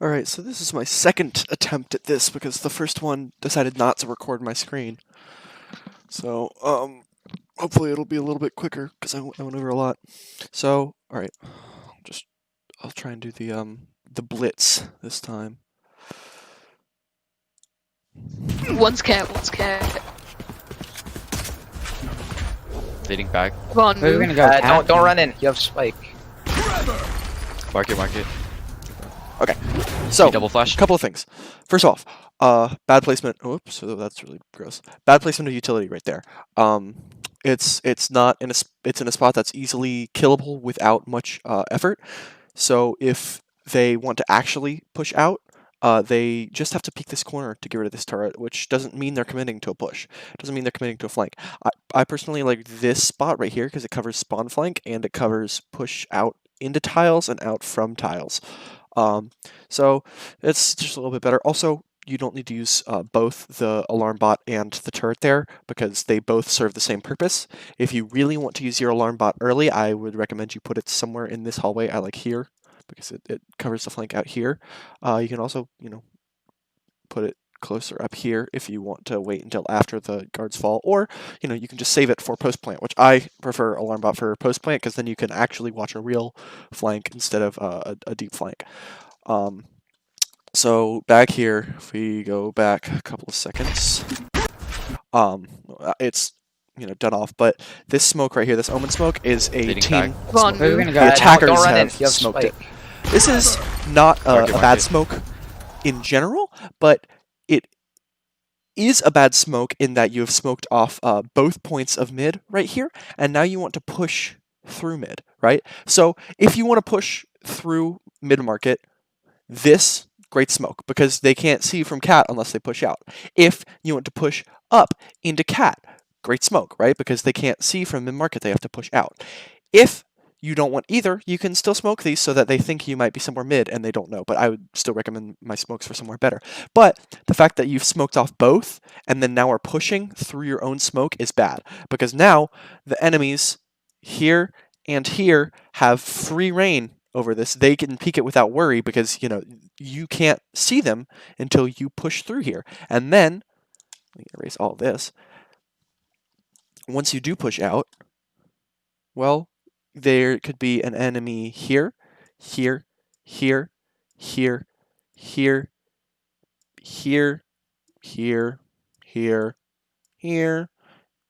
Alright, so this is my second attempt at this because the first one decided not to record my screen. So, hopefully it'll be a little bit quicker because I went over a lot. So, alright, I'll try and do the blitz this time. One's cat. Leading back. Come on, We're move. gonna go. Don't run in. You have spike. Mark it. Okay, so, Double flash. a couple of things. First off, bad placement. Oops, so that's really gross. Bad placement of utility right there. It's not in it's in a spot that's easily killable without much effort. So if they want to actually push out, they just have to peek this corner to get rid of this turret, which doesn't mean they're committing to a push. It doesn't mean they're committing to a flank. I personally like this spot right here because it covers spawn flank and it covers push out into tiles and out from tiles. So it's just a little bit better. Also, you don't need to use both the alarm bot and the turret there because they both serve the same purpose. If you really want to use your alarm bot early, I would recommend you put it somewhere in this hallway. I like here because it covers the flank out here. You can also, put it closer up here if you want to wait until after the guards fall, or you can just save it for post plant, which I prefer alarm bot for post plant because then you can actually watch a real flank instead of a deep flank. So back here, if we go back a couple of seconds, it's done off, but this smoke right here, this omen smoke, is a Leading team back. Come on, smoke. We're move. gonna go. The attackers Don't run in. have You have smoked spike. it. This is not a Mark bad it. smoke in general, but it is a bad smoke in that you have smoked off both points of mid right here, and now you want to push through mid, right? So if you want to push through mid market, this great smoke because they can't see from cat unless they push out. If you want to push up into cat, great smoke, right? Because they can't see from mid market, they have to push out. If you don't want either, you can still smoke these so that they think you might be somewhere mid and they don't know, but I would still recommend my smokes for somewhere better. But the fact that you've smoked off both and then now are pushing through your own smoke is bad because now the enemies here and here have free reign over this. They can peek it without worry because you can't see them until you push through here. And then let me erase all this. Once you do push out, well, there could be an enemy here, here, here, here, here, here, here, here, here,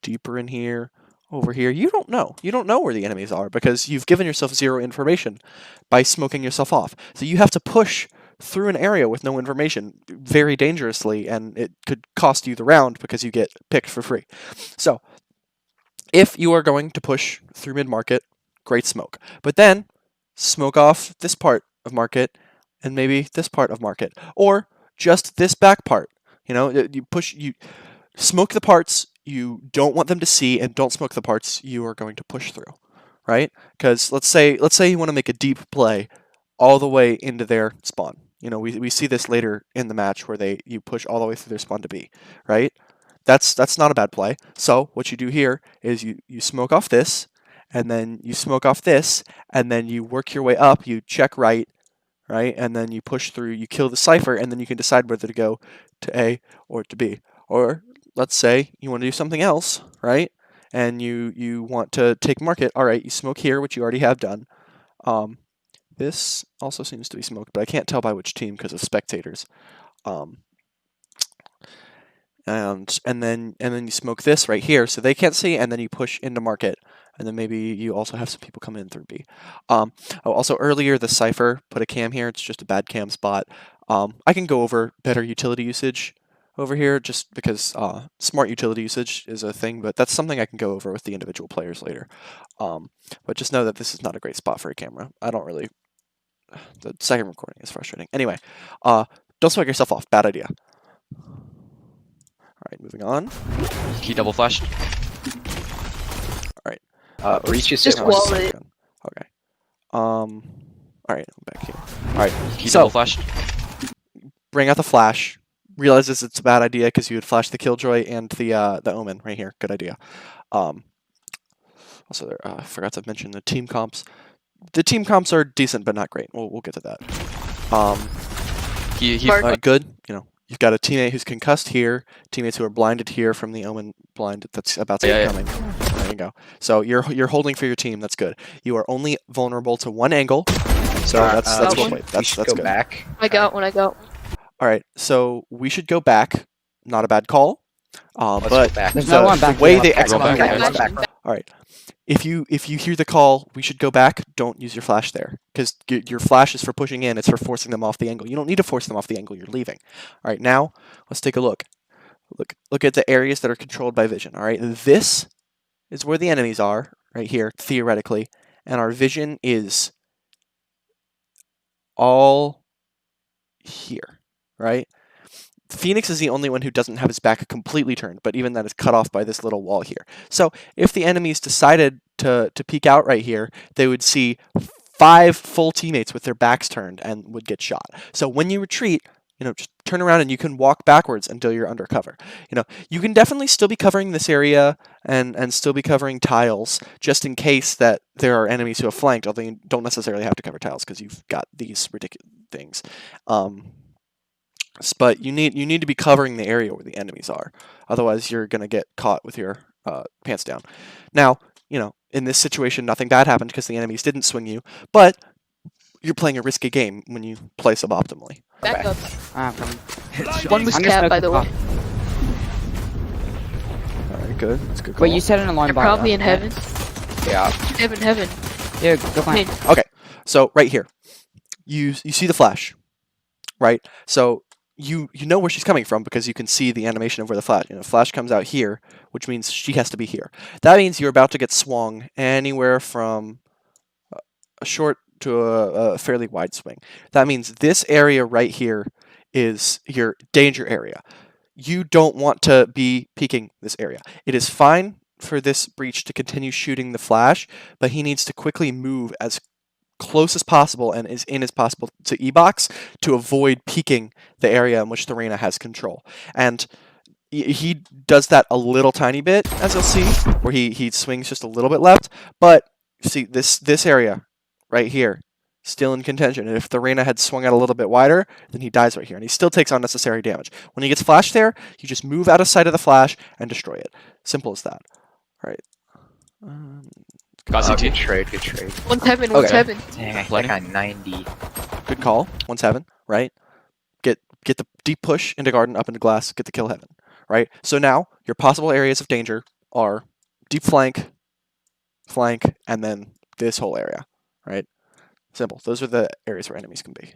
deeper in here, over here. You don't know. You don't know where the enemies are because you've given yourself zero information by smoking yourself off. So you have to push through an area with no information very dangerously, and it could cost you the round because you get picked for free. So if you are going to push through mid-market, great smoke. But then smoke off this part of market and maybe this part of market, or just this back part. You smoke the parts you don't want them to see, and don't smoke the parts you are going to push through, right? Because let's say you want to make a deep play all the way into their spawn. We see this later in the match where you push all the way through their spawn to B, right? That's not a bad play. So what you do here is you smoke off this, and then you smoke off this, and then you work your way up. You check right, and then you push through. You kill the cipher, and then you can decide whether to go to A or to B. Or let's say you want to do something else, right? And you want to take market. All right, you smoke here, which you already have done. This also seems to be smoked, but I can't tell by which team because of spectators. And then you smoke this right here so they can't see, and then you push into market, and then maybe you also have some people come in through B. Also earlier the cipher put a cam here. It's just a bad cam spot. I can go over better utility usage over here just because smart utility usage is a thing, but that's something I can go over with the individual players later. But just know that this is not a great spot for a camera. The second recording is frustrating. Anyway, don't smoke yourself off. Bad idea. All right, moving on. Key double flash. All right. Breach you Just sit wall one. it. Okay. All right, I'm back here. All right. Key So double flash. bring out the flash. Realizes it's a bad idea because you would flash the Killjoy and the Omen right here. Good idea. Also, I forgot to mention the team comps. The team comps are decent but not great. We'll get to that. He Mark. Good. You know, you've got a teammate who's concussed here, teammates who are blinded here from the Omen blind that's about to Yeah, get yeah. coming. There you go. So you're holding for your team. That's good. You are only vulnerable to one angle. So that's we well should- played. We That's should go good. back. I got one. I got one. All right. So we should go back. Not a bad call. Let's But go back. There's no one back the way here. they Back, execute. back, back, back, back, back. All right. If you hear the call, we should go back. Don't use your flash there because your flash is for pushing in. It's for forcing them off the angle. You don't need to force them off the angle. You're leaving. All right. Now let's take a look. Look at the areas that are controlled by vision. All right. This is where the enemies are right here theoretically, and our vision is all here. Right. Phoenix is the only one who doesn't have his back completely turned, but even that is cut off by this little wall here. So if the enemies decided to peek out right here, they would see 5 full teammates with their backs turned and would get shot. So when you retreat, you know, just turn around and you can walk backwards until you're under cover. You know, you can definitely still be covering this area and still be covering tiles just in case that there are enemies who have flanked, although you don't necessarily have to cover tiles because you've got these ridiculous things. But you need to be covering the area where the enemies are. Otherwise, you're going to get caught with your pants down. Now, you know, in this situation, nothing bad happened because the enemies didn't swing you, but you're playing a risky game when you play suboptimally. Back up. Ah, coming. One was I'm just cat, by smoking the way. top. All right, good. That's a good call. Wait, you said an alarm They're bar. probably in heaven. Yeah. Heaven. Yeah, go find. Wait, So right here, you see the flash, right? So you know where she's coming from because you can see the animation of where the flash. You know, flash comes out here, which means she has to be here. That means you're about to get swung anywhere from a short to a fairly wide swing. That means this area right here is your danger area. You don't want to be peeking this area. It is fine for this breach to continue shooting the flash, but he needs to quickly move as close as possible and as in as possible to E-Box to avoid peeking the area in which the Reyna has control. And he does that a little tiny bit, as you'll see, where he swings just a little bit left, but see this area right here still in contention. And if the Reyna had swung out a little bit wider, then he dies right here, and he still takes unnecessary damage. When he gets flashed there, you just move out of sight of the flash and destroy it. Simple as that. All right. got Good CT. trade, good trade. one's heaven. Okay. One's heaven. Dang, I Plenty. got 90. Good call. 1-7, right? Get the deep push into garden, up into glass, get the kill heaven, right? So now your possible areas of danger are deep flank, and then this whole area, right? Simple. Those are the areas where enemies can be.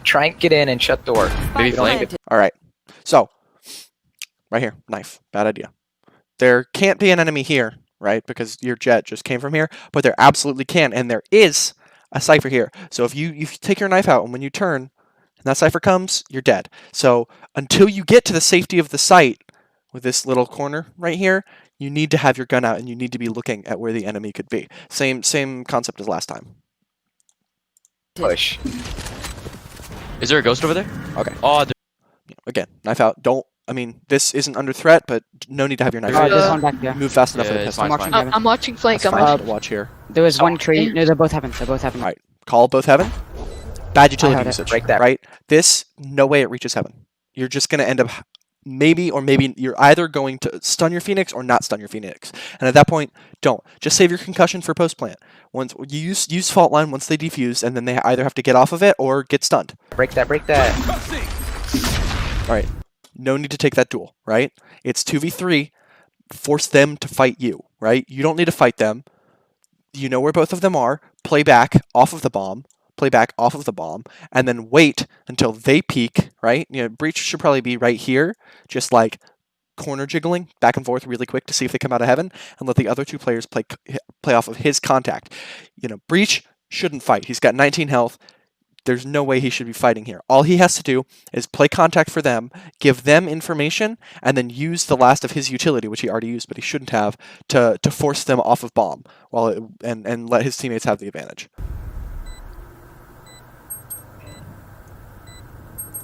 Try and get in and shut door. Maybe flank. planted. All right. So right here, knife. Bad idea. There can't be an enemy here, right? Because your jet just came from here, but there absolutely can, and there is a cipher here. So if you take your knife out and when you turn and that cipher comes, you're dead. So until you get to the safety of the site with this little corner right here, you need to have your gun out and you need to be looking at where the enemy could be. Same concept as last time. Push. Is there a ghost over there? Okay. Oh, Again, knife out. This isn't under threat, but no need to have your knife Oh, out. there's one back there. Move fast enough Yeah, for the it's pistol. fine, I'm it's watching fine. heaven. I'm watching flank. That's I'm fine. watching. Watch here. There was one Oh, tree. damn. No, they're both heaven. They're both heaven. Alright. Call both heaven. Bad utility heard it. usage. Break that. Right? This, no way it reaches heaven. You're just going to end up maybe you're either going to stun your Phoenix or not stun your Phoenix. And at that point, don't. Just save your concussion for post plant. Once you use fault line once they defuse, and then they either have to get off of it or get stunned. Break that, break that. Alright. No need to take that duel, right? It's 2v3. Force them to fight you, right? You don't need to fight them. You know where both of them are. Play back off of the bomb. And then wait until they peek, right? You know, breach should probably be right here, just like corner jiggling back and forth really quick to see if they come out of heaven, and let the other two players play off of his contact. You know, breach shouldn't fight. He's got 19 health. There's no way he should be fighting here. All he has to do is play contact for them, give them information, and then use the last of his utility, which he already used, but he shouldn't have, to force them off of bomb and let his teammates have the advantage.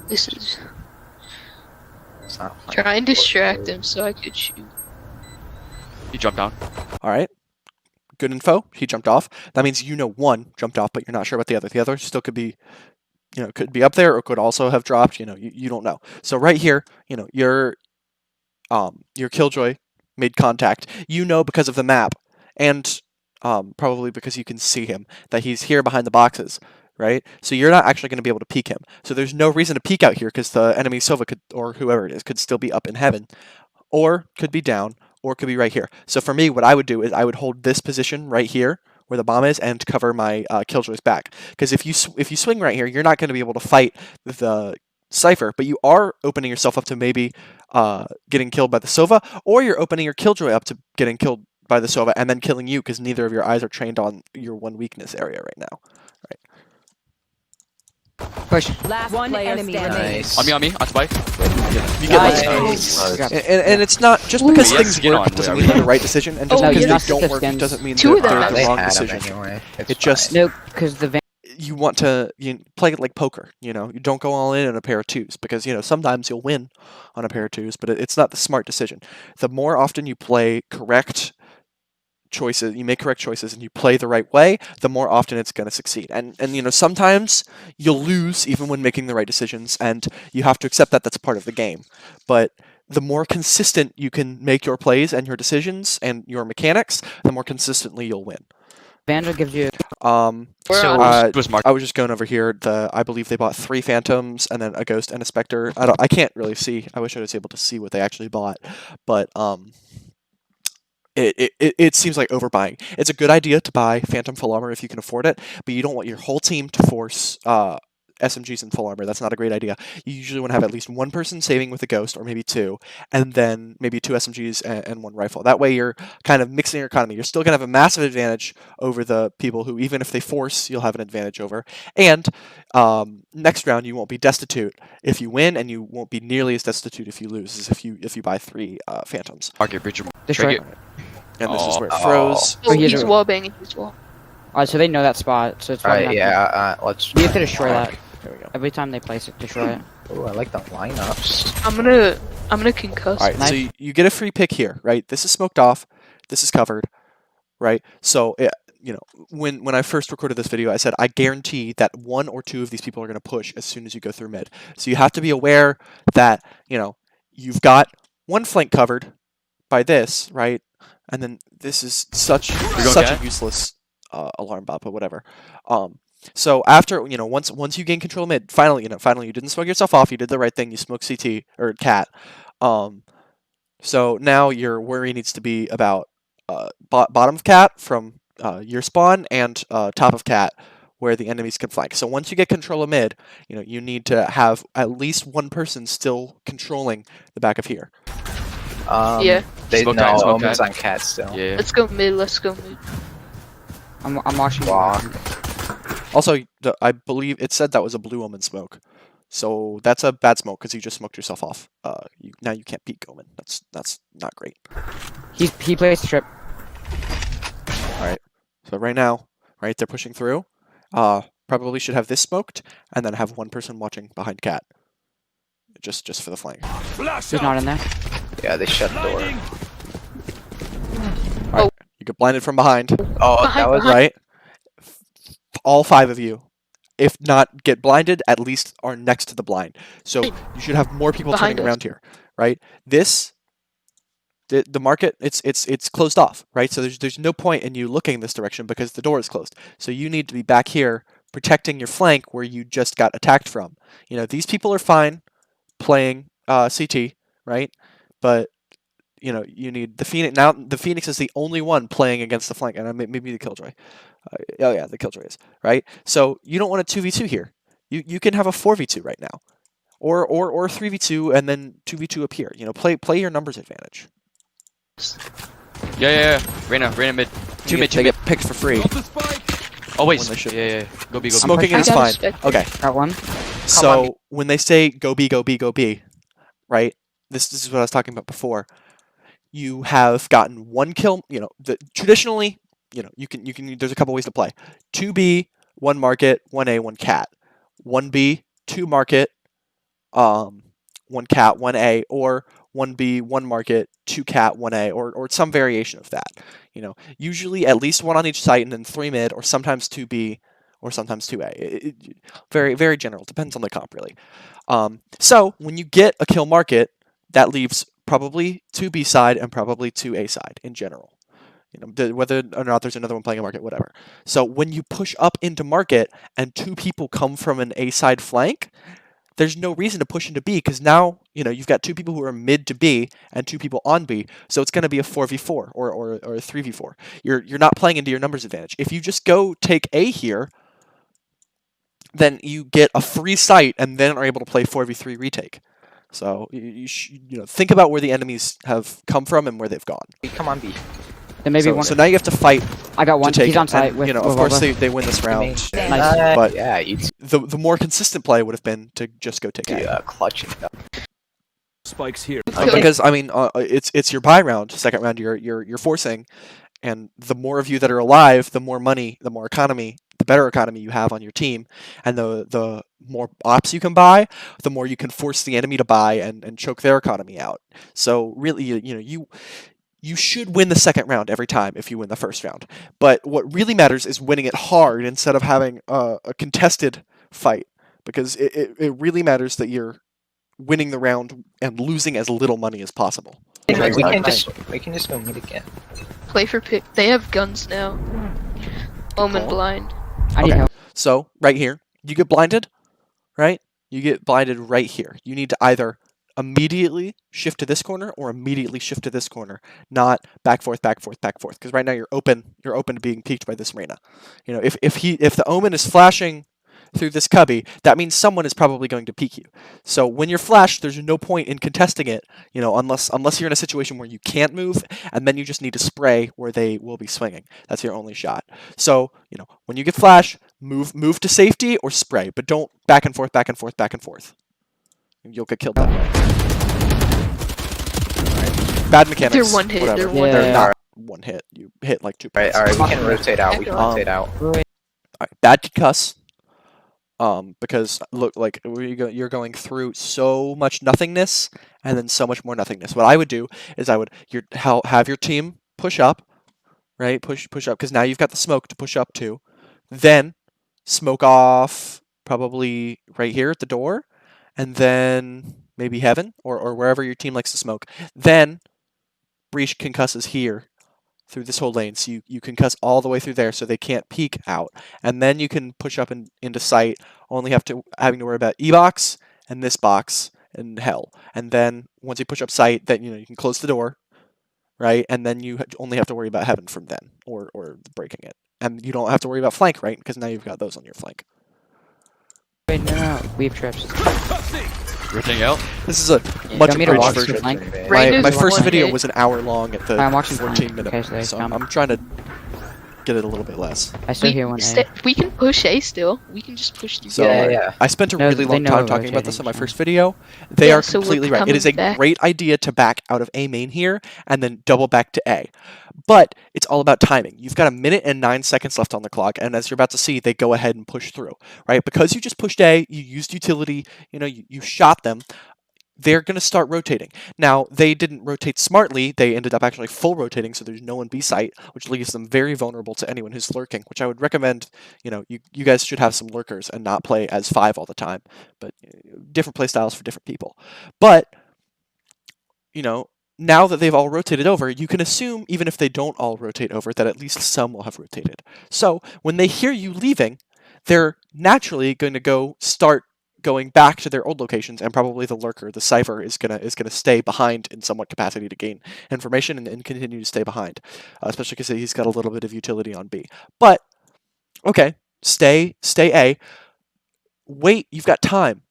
This is It's not fine. try and distract them so I could shoot. he jumped down. All right. Good info. He jumped off. That means you know one jumped off, but you're not sure about the other. The other still could be could be up there or could also have dropped. You don't know. So right here, your Killjoy made contact. Because of the map, and probably because you can see him, that he's here behind the boxes, right? So you're not actually going to be able to peek him. So there's no reason to peek out here because the enemy Sova could, or whoever it is, could still be up in heaven, or could be down, or could be right here. So for me, what I would do is I would hold this position right here where the bomb is and cover my Killjoy's back. Because if you swing right here, you're not going to be able to fight the Cypher, but you are opening yourself up to maybe getting killed by the Sova, or you're opening your Killjoy up to getting killed by the Sova and then killing you because neither of your eyes are trained on your one weakness area right now. Push. Last One player enemy standing. Nice. On me, on spike. You get Nice. lucky. Nice. And it's not just because Ooh, things yes, work on, doesn't we mean are. they're the right decision, and just Oh, because yes. they don't work Skins. doesn't mean Two that of them they're They the wrong had 'em decision. anyway. It's It just fine. No, because the you want to play it like poker. You don't go all in on a pair of twos because sometimes you'll win on a pair of twos, but it's not the smart decision. The more often you play correct choices, you make correct choices, and you play the right way, the more often it's going to succeed. And sometimes you'll lose even when making the right decisions, and you have to accept that that's part of the game. But the more consistent you can make your plays and your decisions and your mechanics, the more consistently you'll win. Vandal gives you. Um, So, It was marked. I was just going over here. I believe they bought 3 Phantoms and then a Ghost and a Spectre. I can't really see. I wish I was able to see what they actually bought, but it seems like overbuying. It's a good idea to buy Phantom full armor if you can afford it, but you don't want your whole team to force SMGs in full armor. That's not a great idea. You usually want to have at least one person saving with a Ghost, or maybe 2, and then maybe 2 SMGs and 1 rifle. That way you're kind of mixing your economy. You're still going to have a massive advantage over the people who, even if they force, you'll have an advantage over. And next round you won't be destitute if you win, and you won't be nearly as destitute if you lose as if you buy 3 Phantoms. Market breacher. Destroy. Take it. And this is Oh. where it froze. Oh, he's he's a- wall banging his wall. Alright, so they know that spot, so it's probably Alright, not yeah, let's. We have to destroy that. There we go. Every time they place it, destroy it. Ooh, I like the lineups. I'm gonna concuss. All right, Nice. so you get a free pick here, right? This is smoked off. This is covered, right? So when I first recorded this video, I said I guarantee that 1 or 2 of these people are going to push as soon as you go through mid. So you have to be aware that you've got one flank covered by this, right? And then this is such going a cat? useless alarm bot, but whatever. So after once you gain control of mid, finally you didn't smoke yourself off. You did the right thing. You smoked CT or cat. So now your worry needs to be about bottom of cat from your spawn and top of cat where the enemies can flank. So once you get control of mid, you need to have at least one person still controlling the back of here. Yeah. They Smoke no cat, smoke Omen's cat. on cat still. Yeah. Let's go mid. Let's go mid. I'm watching. Walk. Also, I believe it said that was a blue omen smoke. So that's a bad smoke because you just smoked yourself off. Now you can't beat Omen. That's not great. He plays strip. All right. So right now, right, they're pushing through. Probably should have this smoked and then have one person watching behind cat. Just for the flank. He's not in there. Yeah, they shut the door. You get blinded from behind, Oh, that Behind, was right? All 5 of you, if not get blinded, at least are next to the blind. So you should have more people Behind turning us. around here, right? The market, it's closed off, right? So there's no point in you looking this direction because the door is closed. So you need to be back here protecting your flank where you just got attacked from. These people are fine playing CT, right? But you need the Phoenix. Now the Phoenix is the only one playing against the flank, and maybe the Killjoy. Oh yeah, the Killjoy is, right? So you don't want a 2v2 here. You can have a 4v2 right now, or 3v2 and then 2v2 up here. Play your numbers advantage. Yeah. Reyna mid. Two mid. They get picked for free. Oh wait. when they should. Yeah. Go B. Smoking I is got a fine. Spectre. Okay, Got one. so when they say go B, right? This is what I was talking about before. You have gotten 1 kill. Traditionally, you can. There's a couple ways to play. 2B, 1 market, 1A, 1 cat. 1B, 2 market, 1 cat, 1A, or 1B, 1 market, 2 cat, 1A, or some variation of that. Usually at least 1 on each site and then 3 mid, or sometimes 2B, or sometimes 2A. Very, very general. Depends on the comp, really. So when you get a kill market, that leaves probably 2 B side and probably 2 A side in general. Whether or not there's another one playing a market, whatever. So when you push up into market and 2 people come from an A side flank, there's no reason to push into B because now you've got 2 people who are mid to B and 2 people on B, so it's going to be a 4v4 or a 3v4. You're not playing into your numbers advantage. If you just go take A here, then you get a free site and then are able to play 4v3 retake. So you think about where the enemies have come from and where they've gone. Come on, B. Then maybe one. So now you have to fight I got one. to take He's it. on site And, with. of course they win this round. Nice. But yeah, the more consistent play would have been to just go take A. clutching. Spikes here. Because I mean, it's your buy round. Second round, you're forcing, and the more of you that are alive, the more money, the more economy, the better economy you have on your team, and the more ops you can buy, the more you can force the enemy to buy and choke their economy out. So really, you should win the second round every time if you win the first round. But what really matters is winning it hard instead of having a contested fight, because it really matters that you're winning the round and losing as little money as possible. We can just go mid again. Play for pick. They have guns now. Omen blind. I need help. So right here, you get blinded, right? You get blinded right here. You need to either immediately shift to this corner or immediately shift to this corner, not back forth, back forth, back forth. Because right now you're open to being peeked by this Reyna. If the Omen is flashing through this cubby, that means someone is probably going to peek you. So when you're flashed, there's no point in contesting it, unless you're in a situation where you can't move, and then you just need to spray where they will be swinging. That's your only shot. So, when you get flashed, move to safety or spray, but don't back and forth, back and forth, back and forth. You'll get killed that way. Right. Bad mechanics. They're one hit. Whatever. They're one They're hit. not one hit. You hit like 2 points. Alright, we can rotate out. We can rotate out. Alright, bad concuss. Because look, like you're going through so much nothingness and then so much more nothingness. What I would do is have your team push up, right? Push up, because now you've got the smoke to push up to. Then smoke off probably right here at the door, and then maybe heaven or wherever your team likes to smoke. Then breach concusses here through this whole lane, so you concuss all the way through there so they can't peek out, and then you can push up into sight, only having to worry about E-box and this box and hell. And then once you push up sight, then you can close the door, right? And then you only have to worry about heaven from then, or breaking it. And you don't have to worry about flank, right? Because now you've got those on your flank. Wait, no. Weave trips. Rotating out. This is a You much want me to abridged watch version. the flank? My Reyna's first one video hit. was an hour long at the I'm watching 14 minute, okay, so they so come. I'm trying to get it a little bit less. I still hear one A. We can push A still. We can just push through. So Yeah. I spent a No, really they long know time talking about this rotating, in my so- first video. They Yeah, are so we're completely right. It is a coming back. great idea to back out of A main here and then double back to A. But it's all about timing. You've got 1 minute and 9 seconds left on the clock, and as you're about to see, they go ahead and push through, right? Because you just pushed A, you used utility, you shot them. They're going to start rotating. Now, they didn't rotate smartly. They ended up actually full rotating, so there's no one B site, which leaves them very vulnerable to anyone who's lurking, which I would recommend, you guys should have some lurkers and not play as 5 all the time. But different play styles for different people. But, now that they've all rotated over, you can assume, even if they don't all rotate over, that at least some will have rotated. So, when they hear you leaving, they're naturally going to start going back to their old locations, and probably the lurker, the cipher, is gonna stay behind in somewhat capacity to gain information and continue to stay behind, especially because he's got a little bit of utility on B. But okay, stay A. Wait, you've got time.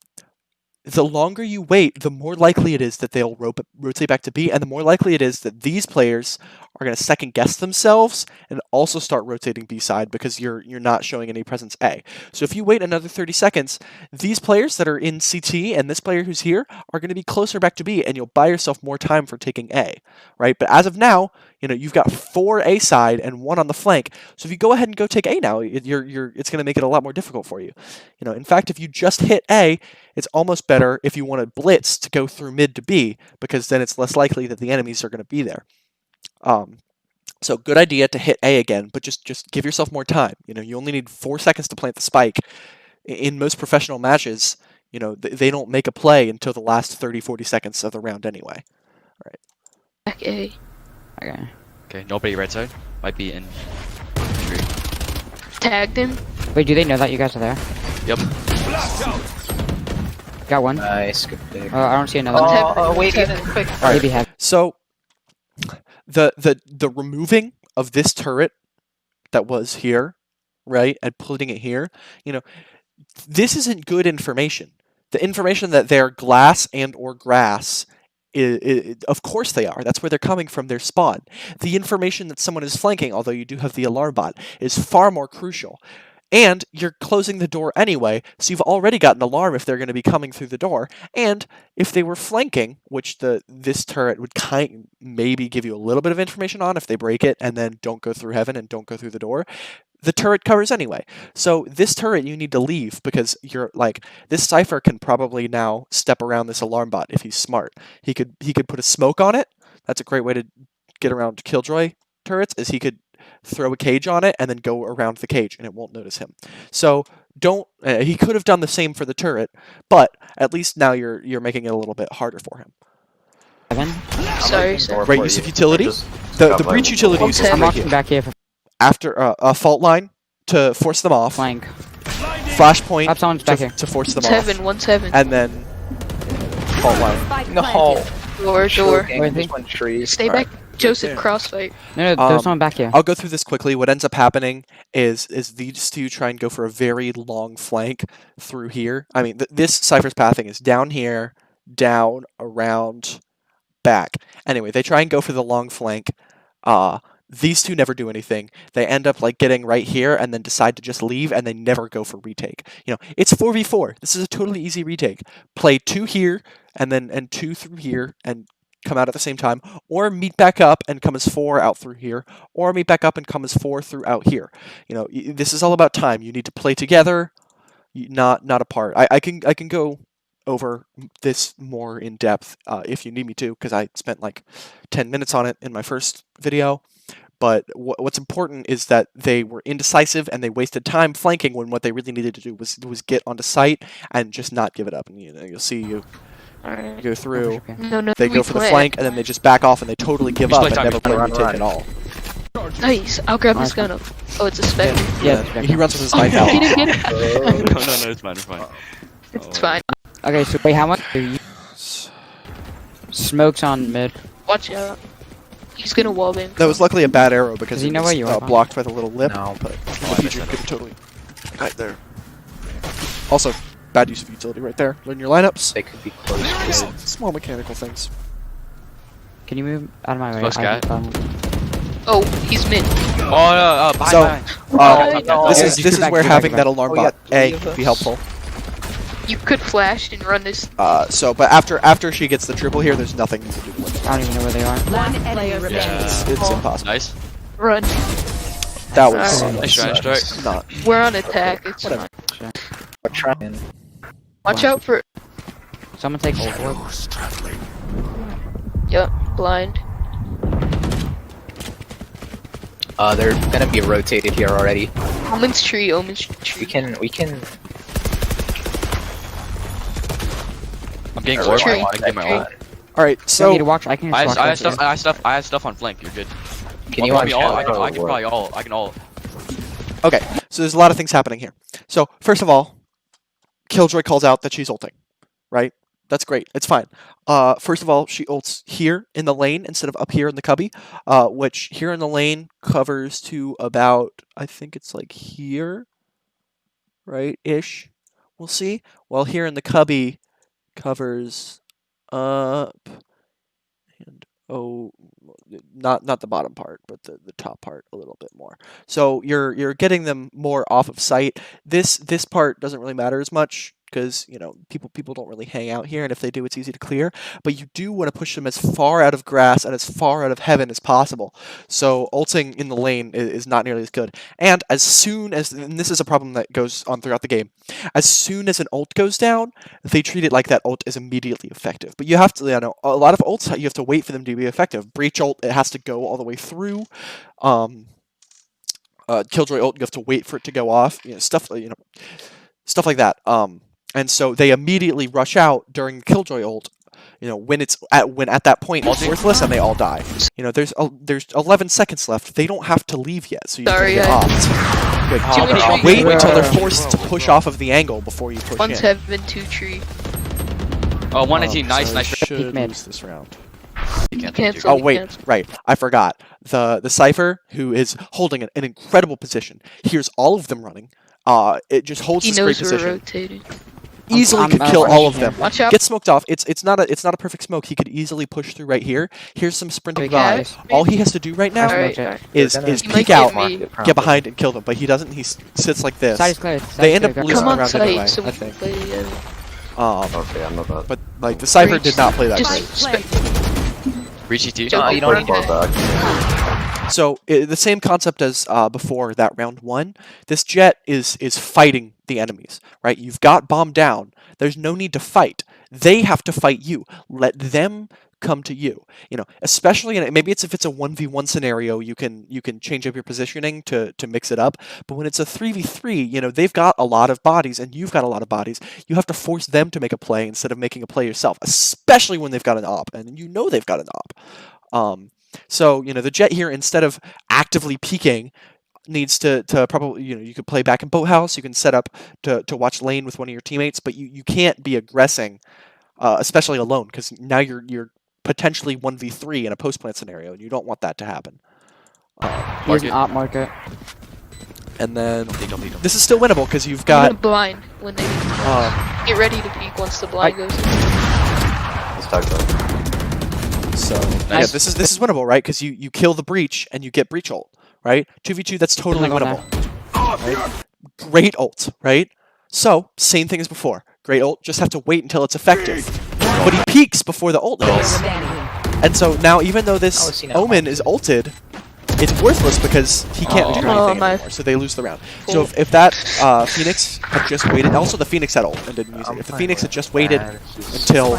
The longer you wait, the more likely it is that they'll rotate back to B, and the more likely it is that these players are going to second guess themselves and also start rotating B side because you're not showing any presence A. So if you wait another 30 seconds, these players that are in CT and this player who's here are going to be closer back to B, and you'll buy yourself more time for taking A, right? But as of now, you've got 4 A side and 1 on the flank. So if you go ahead and go take A now, it's going to make it a lot more difficult for you. In fact, if you just hit A, it's almost better if you want to blitz to go through mid to B, because then it's less likely that the enemies are going to be there. So good idea to hit A again, but just give yourself more time. You only need 4 seconds to plant the spike. In most professional matches, they don't make a play until the last 30, 40 seconds of the round anyway. All right. Back A. Okay. Okay, nobody red zone. Might be in tree. Tagged him. Wait, do they know that you guys are there? Yep. Got one. Nice, good pick. I don't see another. Wait, even quick. Maybe have. So the removing of this turret that was here, right, and putting it here, this isn't good information. The information that they're glass and or grass, of course they are. That's where they're coming from, their spawn. The information that someone is flanking, although you do have the alarm bot, is far more crucial. And you're closing the door anyway, so you've already got an alarm if they're going to be coming through the door. And if they were flanking, which this turret would maybe give you a little bit of information on if they break it and then don't go through heaven and don't go through the door, the turret covers anyway. So this turret you need to leave because this Cypher can probably now step around this alarm bot if he's smart. He could put a smoke on it. That's a great way to get around Killjoy turrets, is he could throw a cage on it and then go around the cage and it won't notice him. So he could have done the same for the turret, but at least now you're making it a little bit harder for him. Sorry. Great use of utility. The breach utility is I'm right walking here. back here for After a fault line to force them off. flank. Flashpoint Someone's back here. to force them Seven, off. 1-7. And then fault line. No. Door. Where is he? This one trees. Stay back. Joseph, crossfight. No, there's someone back here. I'll go through this quickly. What ends up happening is these two try and go for a very long flank through here. I mean, this Cypher's pathing is down here, down, around, back. Anyway, they try and go for the long flank. These two never do anything. They end up getting right here and then decide to just leave, and they never go for retake. It's 4v4. This is a totally easy retake. Play 2 here and 2 through here and come out at the same time, or meet back up and come as 4 out through here, or meet back up and come as 4 through out here. This is all about time. You need to play together, not apart. I can go over this more in depth if you need me to, because I spent 10 minutes on it in my first video. But what's important is that they were indecisive and they wasted time flanking when what they really needed to do was get onto site and just not give it up. And you'll see you go through. No, They go for the flank and then they just back off and they totally give up and never play retake at all. Nice. I'll grab this gun up. Oh, it's a spec. Yeah. He runs with his Oh, knife out. get it. No, it's fine, it's fine. It's fine. Okay, so wait, how much do you... Smokes on mid. Watch out. He's gonna wallbang. That was luckily a bad arrow because Does he it know was where you are? blocked by the little lip. No. But the feature could have totally right there. Also, bad use of utility right there. Learn your lineups. They could be close. Just small mechanical things. Can you move out of my way? Close guy. Oh, he's mid. Oh, no, behind, So, behind. no. this Yeah, is just this go is back, where go back, having go that back. alarm Oh, bot yeah, A three of would be us. helpful. You could flash and run this. But after she gets the triple here, there's nothing you can do with it. I don't even know where they are. One enemy remaining. Yeah. It's impossible. Nice. Run. That was Alright. Nice try. not. We're on attack. It's Whatever. fine. We're trying. Watch out for. Someone take ult. Yep, blind. They're gonna be rotated here already. Omen's tree. We can. I'm getting Oh, orb. tree. I can get my ult. All right, So, need to so watch. I can just watch. I have stuff on flank. You're good. Can you Probably watch all? out? I can probably all. I can all. okay, so there's a lot of things happening here. So first of all, Killjoy calls out that she's ulting, right? That's great. It's fine. First of all, she ults here in the lane instead of up here in the cubby, which here in the lane covers to about, I think it's here, right? Ish. We'll see. While here in the cubby covers up and not the bottom part, but the top part a little bit more. So you're getting them more off of sight. This part doesn't really matter as much because people don't really hang out here, and if they do, it's easy to clear. But you do want to push them as far out of grass and as far out of heaven as possible. So ulting in the lane is not nearly as good. And as soon as, and this is a problem that goes on throughout the game, as soon as an ult goes down, they treat it like that ult is immediately effective. But you have to, a lot of ults you have to wait for them to be effective. Breach ult, it has to go all the way through. Killjoy ult, you have to wait for it to go off. Stuff like that. And so they immediately rush out during Killjoy ult. When at that point it's worthless and they all die. There's 11 seconds left. They don't have to leave yet, so you Sorry, can I- get opt. Too many trees. Wait until they're forced to push off of the angle before you push One's in. heaven, 2 tree. Oh, 118. Nice, so nice. I should Peek mid. lose this round. You can't Cancel. Oh wait, right. I forgot. The Cypher, who is holding an incredible position, hears all of them running. It just holds He this great knows we're position. rotating. Easily I'm could kill all of watching them. Watch out. Get smoked off. It's not a perfect smoke. He could easily push through right here. Here's some sprinting Big by. guys. All he has to do right now Alright, They're alright. is They're gonna- is He might peek get out, me. get behind, and kill them. But he doesn't. He sits like this. Side is clear. They end up losing Come the on round site anyway, so I we can think. play together. Okay, I'm about. But like the Cypher Breach. did not play that Just great. Reach ET. Joke. You don't need Run more back. So the same concept as before that round one. This Jet is fighting the enemies, right? You've got bomb down. There's no need to fight. They have to fight you. Let them come to you. Especially maybe if it's a 1v1 scenario, you can change up your positioning to mix it up. But when it's a 3v3, they've got a lot of bodies and you've got a lot of bodies. You have to force them to make a play instead of making a play yourself, especially when they've got an op and they've got an op. So the Jet here, instead of actively peeking, needs to probably you could play back in Boathouse. You can set up to watch lane with one of your teammates, but you can't be aggressing, especially alone, because now you're potentially 1v3 in a post plant scenario, and you don't want that to happen. Here's an op market. And then Don't lead 'em. this is still winnable because you've I'm got gonna blind when they get ready to peek once the blind goes in. Let's talk about it. so yeah, Nice. this is winnable, right? Because you kill the breach and you get breach ult, right? 2v2, that's totally Good luck on winnable. Right? Great ult, right? So, same thing as before. Great ult, just have to wait until it's effective. But he peeks before the ult hits. And so now, even though this Oh, see, now Omen is ulted, it's worthless because he can't do Oh, anything my- anymore, so they lose the round. So if that Phoenix had just waited, also the Phoenix had ult and didn't use it. If the Phoenix had just waited until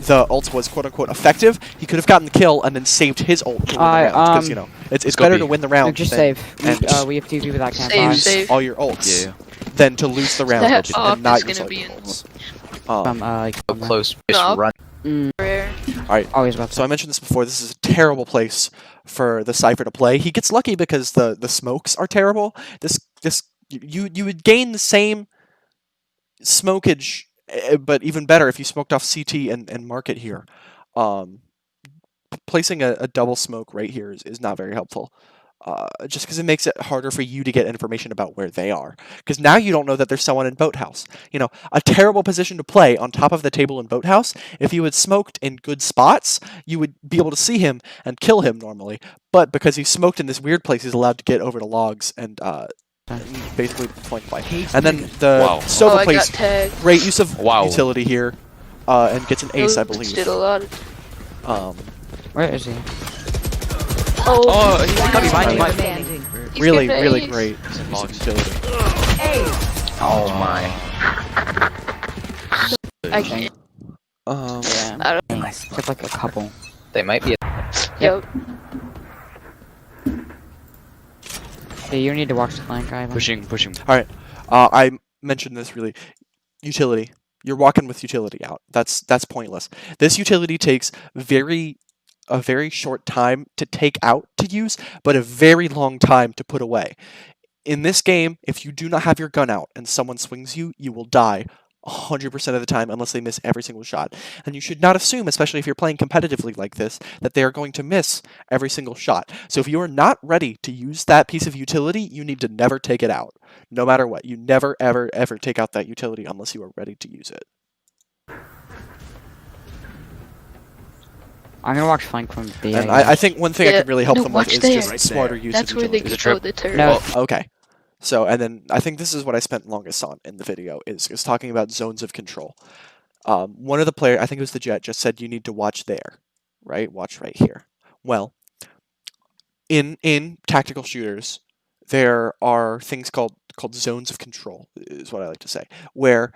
the ult was quote-unquote effective, he could have gotten the kill and then saved his ult to win the Alright, round. Because, it's better Scopey. to win the round Just than save. and We have 2 people that can't Save, buy. save. all your ults Yeah. than to lose the round That op and not is use gonna all be your in- ults. So close, just No. run. Rare. Always about So I mentioned this before. This is a terrible place for the Cypher to play. He gets lucky because the smokes are terrible. You would gain the same smokage, but even better if you smoked off CT and market here. Placing a double smoke right here is not very helpful. Just because it makes it harder for you to get information about where they are. Because now you don't know that there's someone in Boathouse. A terrible position to play on top of the table in Boathouse. If you had smoked in good spots, you would be able to see him and kill him normally. But because he's smoked in this weird place, he's allowed to get over to logs and basically flank play. And then the Wow. Sova Oh, I got plays tagged. great use of Wow. utility here and gets an ace, I Those believe. Did a lot. Where is he? Oh, Oh, he got me behind you. he's Really, getting really ace. great use of Logs. utility. Oh my. I can't. Yeah. I don't. Except like a couple. They might be. Yep. Hey, you need to watch the flank, Ivan. Pushing. I mentioned this really. Utility. You're walking with utility out. That's pointless. This utility takes a very short time to take out to use, but a very long time to put away. In this game, if you do not have your gun out and someone swings you, you will die 100% of the time unless they miss every single shot. And you should not assume, especially if you're playing competitively like this, that they are going to miss every single shot. So if you are not ready to use that piece of utility, you need to never take it out. No matter what. You never, ever, ever take out that utility unless you are ready to use it. I'm gonna watch flank from B. And I think one thing I Yeah, could really help no, them with watch is there. just Right smarter there. use That's of where they utility. Is it trip? go the turret. No. Okay. So, and then I think this is what I spent longest on in the video, is talking about zones of control. One of the players, I think it was the Jet, just said you need to watch there, right? Watch right here. Well, in tactical shooters, there are things called zones of control, is what I like to say, where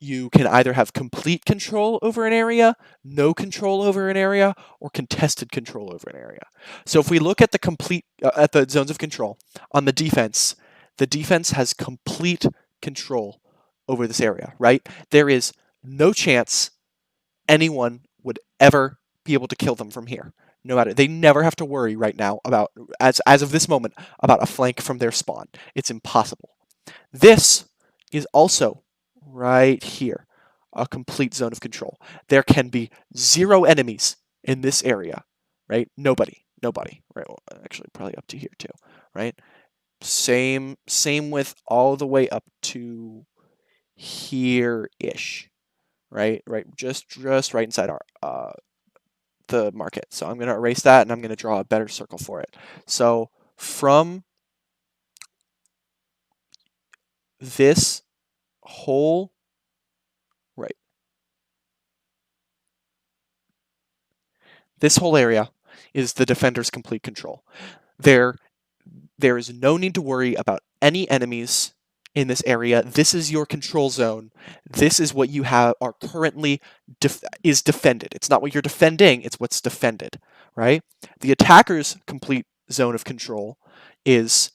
you can either have complete control over an area, no control over an area, or contested control over an area. So if we look at at the zones of control on the defense has complete control over this area, right? There is no chance anyone would ever be able to kill them from here. No matter, they never have to worry right now about, as of this moment, about a flank from their spawn. It's impossible. This is also right here, a complete zone of control. There can be 0 enemies in this area, right? Nobody, right? Well, actually, probably up to here too, right? Same with all the way up to here-ish, right? Just right inside our the market. So I'm going to erase that and I'm going to draw a better circle for it. So from this whole right, this whole area is the defender's complete control. There is no need to worry about any enemies in this area. This is your control zone. This is what you are currently is defended. It's not what you're defending, it's what's defended, right? The attacker's complete zone of control is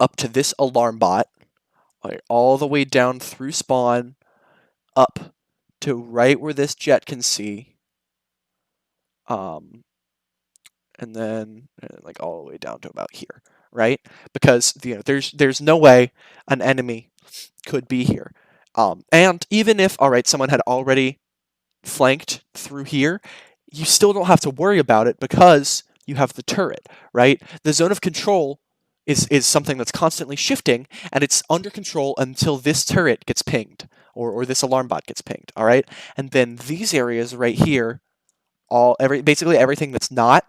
up to this alarm bot, all the way down through spawn, up to right where this jet can see, and then like all the way down to about here, right? Because there's no way an enemy could be here. And even if, all right, someone had already flanked through here, you still don't have to worry about it because you have the turret, right? The zone of control is something that's constantly shifting, and it's under control until this turret gets pinged or this alarm bot gets pinged, all right? And then these areas right here, basically everything that's not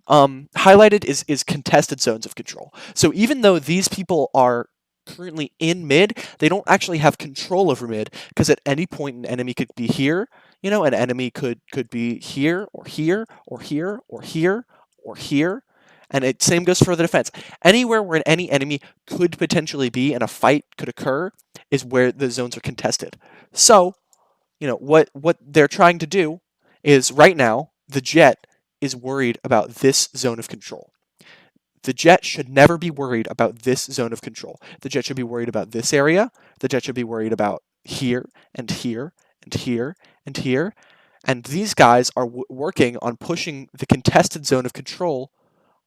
highlighted is contested zones of control. So even though these people are currently in mid, they don't actually have control over mid, because at any point an enemy could be here, an enemy could be here or here or here or here or here, and same goes for the defense. Anywhere where any enemy could potentially be and a fight could occur is where the zones are contested. So, what they're trying to do is right now the jet is worried about this zone of control. The jet should never be worried about this zone of control. The jet should be worried about this area. The jet should be worried about here and here and here and here. And these guys are working on pushing the contested zone of control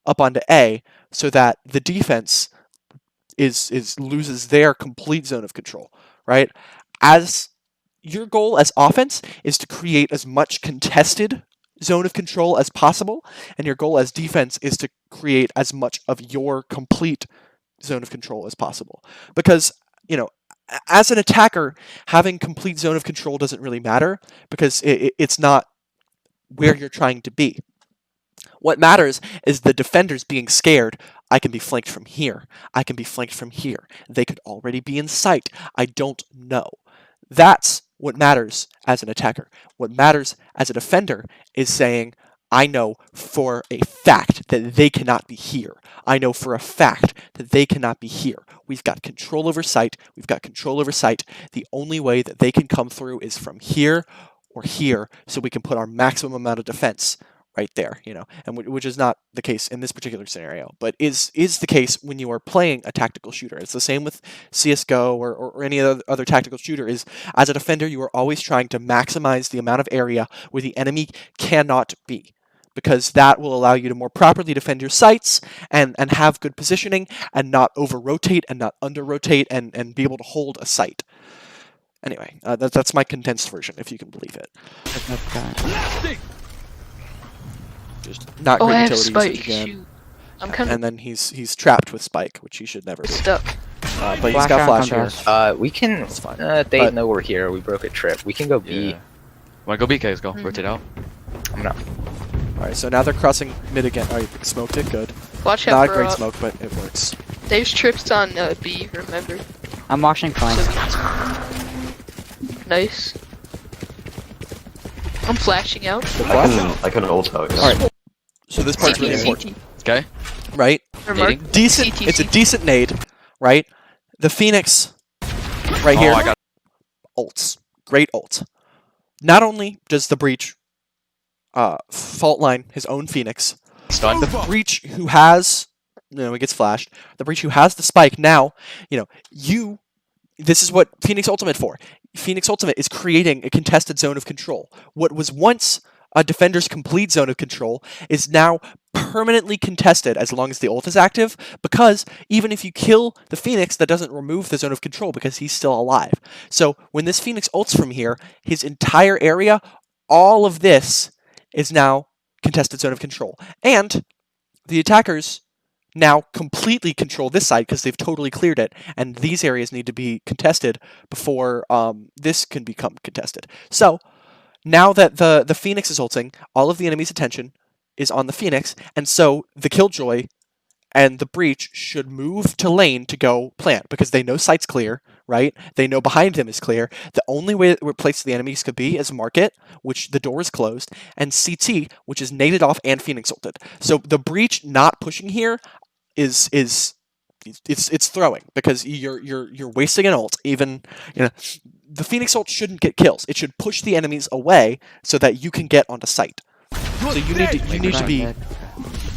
up onto A, so that the defense loses their complete zone of control, right? As your goal as offense is to create as much contested zone of control as possible, and your goal as defense is to create as much of your complete zone of control as possible. Because, as an attacker, having complete zone of control doesn't really matter, because it's not where you're trying to be. What matters is the defenders being scared. I can be flanked from here. I can be flanked from here. They could already be in sight. I don't know. That's what matters as an attacker. What matters as a defender is saying, I know for a fact that they cannot be here. I know for a fact that they cannot be here. We've got control over sight. We've got control over sight. The only way that they can come through is from here or here, so we can put our maximum amount of defense right there, and which is not the case in this particular scenario, but is the case when you are playing a tactical shooter. It's the same with CSGO or any other tactical shooter. Is as a defender, you are always trying to maximize the amount of area where the enemy cannot be, because that will allow you to more properly defend your sites and have good positioning and not over-rotate and not under-rotate and be able to hold a site. Anyway, that's my condensed version, if you can believe it. Just not Oh, great I have utility Spike. usage again. Shoot. I'm kind of And then he's trapped with Spike, which he should never be. stuck. But he's Flash got out, flash here. contrast. We can. That's fine. They But- know we're here. We broke a trip. We can go B. Yeah. Wanna go B, guys? Go. Rotate out. I'm gonna. Alright, so now they're crossing mid again. Oh, you smoked it? Good. Watch Not out a for great smoke, but it works. There's trips on B, remember? I'm watching flank. Nice. I'm flashing out. Good flash. I can ult out. Yeah. Alright, so this part's really CT, important, Okay. right? Remark. Decent, CT. it's a decent nade, right? The Phoenix, right here. Oh, I got. ults. Great ult. Not only does the Breach fault line his own Phoenix, Stun. the Breach who has, he gets flashed. The Breach who has the spike now, this is what Phoenix Ultimate for. Phoenix Ultimate is creating a contested zone of control. What was once a defender's complete zone of control is now permanently contested as long as the ult is active, because even if you kill the Phoenix, that doesn't remove the zone of control because he's still alive. So when this Phoenix ults from here, his entire area, all of this is now contested zone of control. And the attackers now completely control this side because they've totally cleared it, and these areas need to be contested before this can become contested. So now that the Phoenix is ulting, all of the enemy's attention is on the Phoenix, and so the Killjoy and the Breach should move to lane to go plant, because they know site's clear, right? They know behind them is clear. The only way where place the enemies could be is Market, which the door is closed, and CT, which is naded off and Phoenix ulted. So the Breach not pushing here is it's throwing, because you're wasting an ult. Even the Phoenix ult shouldn't get kills. It should push the enemies away so that you can get onto site. So you need to be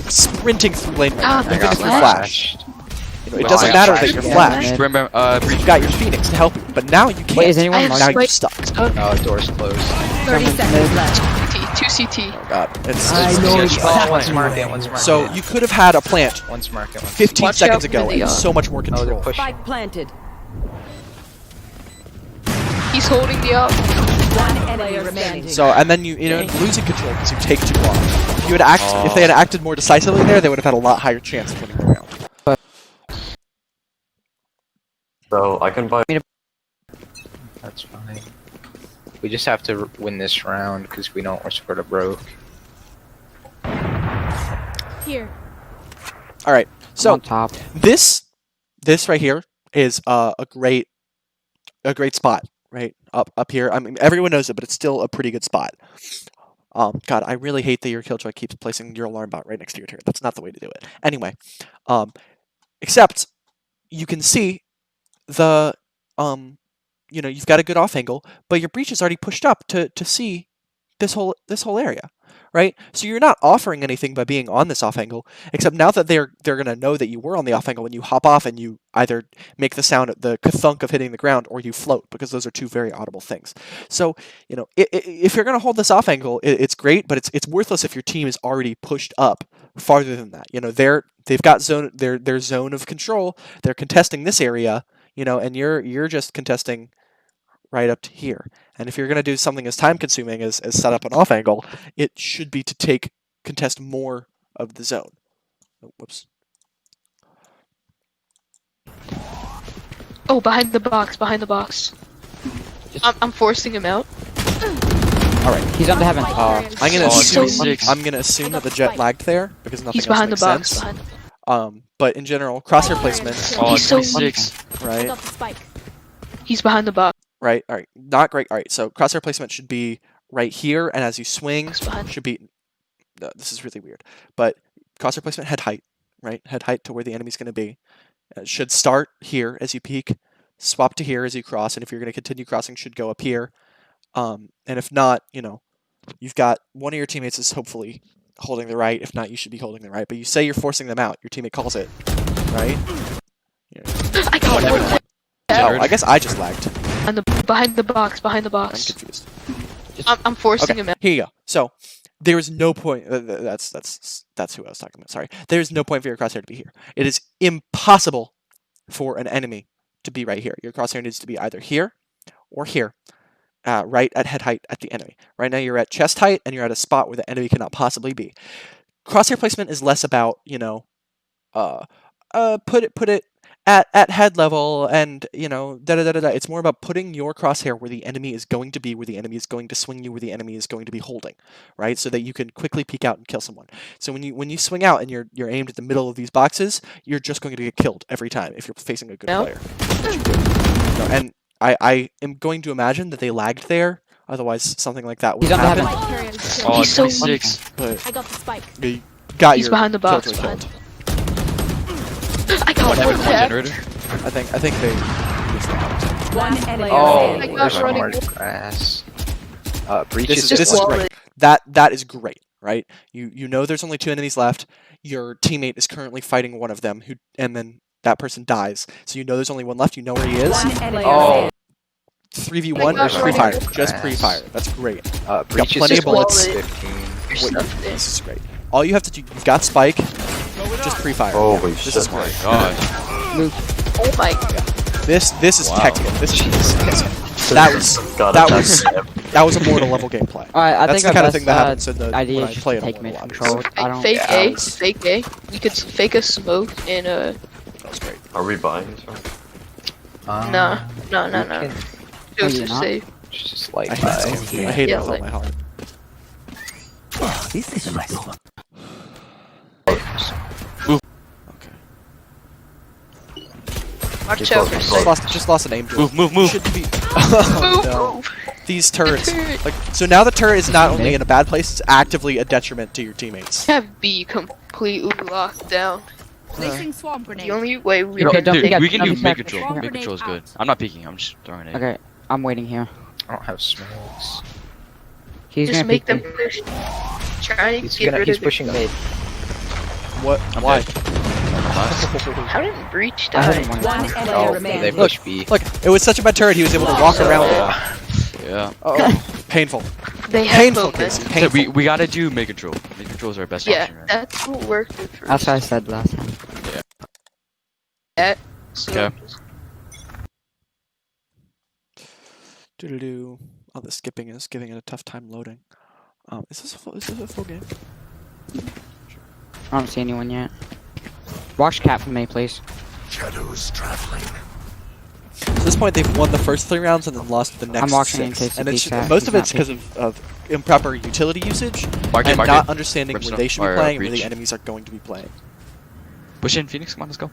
sprinting through lane right now, even if you're flashed. It doesn't matter that you're flashed. Remember, You've got your Phoenix to help you, but now you can't. Wait, is anyone now you're stuck. Oh, door's closed. 30 seconds left. 2 CT. Oh god, One's market, one's market. So you could have had a plant One's market, one's 15 Watch seconds out ago for the, and so much more Oh, they're control. pushing. Spike planted. He's holding the up. One enemy remaining. So and then losing control because you take too long. If they had acted more decisively there, they would have had a lot higher chance of winning the round. So I can buy. That's fine. We just have to win this round because we don't. We're sort of broke. Here. All right. So on top. this right here is a great spot, right up here. I mean, everyone knows it, but it's still a pretty good spot. God, I really hate that your Killjoy keeps placing your alarm bot right next to your turret. That's not the way to do it. Anyway, except you can see the you've got a good off angle, but your Breach is already pushed up to see this whole area, right? So you're not offering anything by being on this off angle, except now that they're gonna know that you were on the off angle when you hop off and you either make the sound, the ka-thunk of hitting the ground, or you float, because those are two very audible things. So if you're gonna hold this off angle, it's great, but it's worthless if your team is already pushed up farther than that. They've got their zone of control. They're contesting this area, and you're just contesting right up to here. And if you're going to do something as time-consuming as set up an off angle, it should be to contest more of the zone. Oh, whoops. Oh, behind the box. I'm forcing him out. All right. He's on the heaven. I'm gonna so assume weak. I'm gonna assume that the jet lagged there because nothing He's else behind the makes box. sense. Behind. But in general, crosshair placement, He's so 26. right? Got the spike. He's behind the box. Right. All right. Not great. All right. So crosshair placement should be right here, and as you swing, He's behind. should be. This is really weird, but crosshair placement head height, right? Head height to where the enemy's going to be. It should start here as you peek, swap to here as you cross, and if you're going to continue crossing, should go up here. And if not, you've got one of your teammates is hopefully holding the right. If not, you should be holding the right. But you say you're forcing them out. Your teammate calls it, right? I got one. Oh, I guess I just lagged. Behind the box. I'm confused. I'm forcing Okay, him out. here you go. So there is no point. That's who I was talking about. Sorry. There is no point for your crosshair to be here. It is impossible for an enemy to be right here. Your crosshair needs to be either here or here, right at head height at the enemy. Right now you're at chest height and you're at a spot where the enemy cannot possibly be. Crosshair placement is less about put it at head level and It's more about putting your crosshair where the enemy is going to be, where the enemy is going to swing you, where the enemy is going to be holding, right? So that you can quickly peek out and kill someone. So when you swing out and you're aimed at the middle of these boxes, you're just going to get killed every time if you're facing a good player. Which you do. And I am going to imagine that they lagged there. Otherwise, something like that would He's on the happen. heaven. Oh, He's so 26. But I got the spike. you got He's your behind the box. Killjoy killed. I got One one. generator. I think they. One enemy Oh, remaining. there's gosh, one more running. grass. Breach This is is just this is wall great. it. That is great, right? You know there's only 2 enemies left. Your teammate is currently fighting one of them, and then that person dies. So you know there's only one left. You know where he is. One enemy Oh. remaining. 3v1, gosh, pre-fire, running. just pre-fire. That's great. Breach plenty is of bullets. 15. Your Wait, stuff there. this is great. All you have to do, you've got spike, just pre-fire. Holy This shit. is Oh my great. gosh. Oh my god. This is Wow. technical. This is that was God, that that's- was that was a Mortal level gameplay. Alright, I That's think the our kind of best thing that happens in the idea when is I just play to in a take Mortal mid Warriors. control. I don't. Fake yeah, A, it was- fake A. We could fake a smoke and That was great. Are we buying this one? no. We It was you're too not? safe. Just like I hate this game. I hate it Yeah, with all like- my heart. Okay. Watch out for Just sight. Just lost an aim drill. Move. Should be. Oh, no. Move. These turrets. turret. Like so now the turret is not only in a bad place, it's actively a detriment to your teammates. Have B completely locked down. Placing swarm The grenade. only way we Okay, can don't Dude, pick up, we can don't do pick mid up. control. Swarm Mid control is good. grenade I'm not peeking. I'm just throwing it. Okay, I'm waiting here. I don't have smokes. He's just gonna make peek them me. push. Try and He's get rid he's of pushing mid. What? I'm Why? dead. How did Breach I die? haven't won. One enemy Oh, they remaining. push B. Look, it was such a bad turret. He was able to walk around it. Yeah. Oh, painful. They have Painful, momentum. Casey. So Painful. we gotta do mid control. Mid control is our best Yeah, option, right? that's what worked for That's what I said last time. that. So Okay. Doo-doo-doo. Oh, the skipping is giving it a tough time loading. Is this a full game? I don't see anyone yet. Watch cat for me, please. At this point, they've won the first 3 rounds and then lost the next watching in 6. case And he it's peeks out. most He's of not it's because of improper utility usage Mark it, and mark not it. understanding where Brimstone. they should be Or, playing and where Breach. the enemies are going to be playing. Push in, Phoenix. Come on, let's go.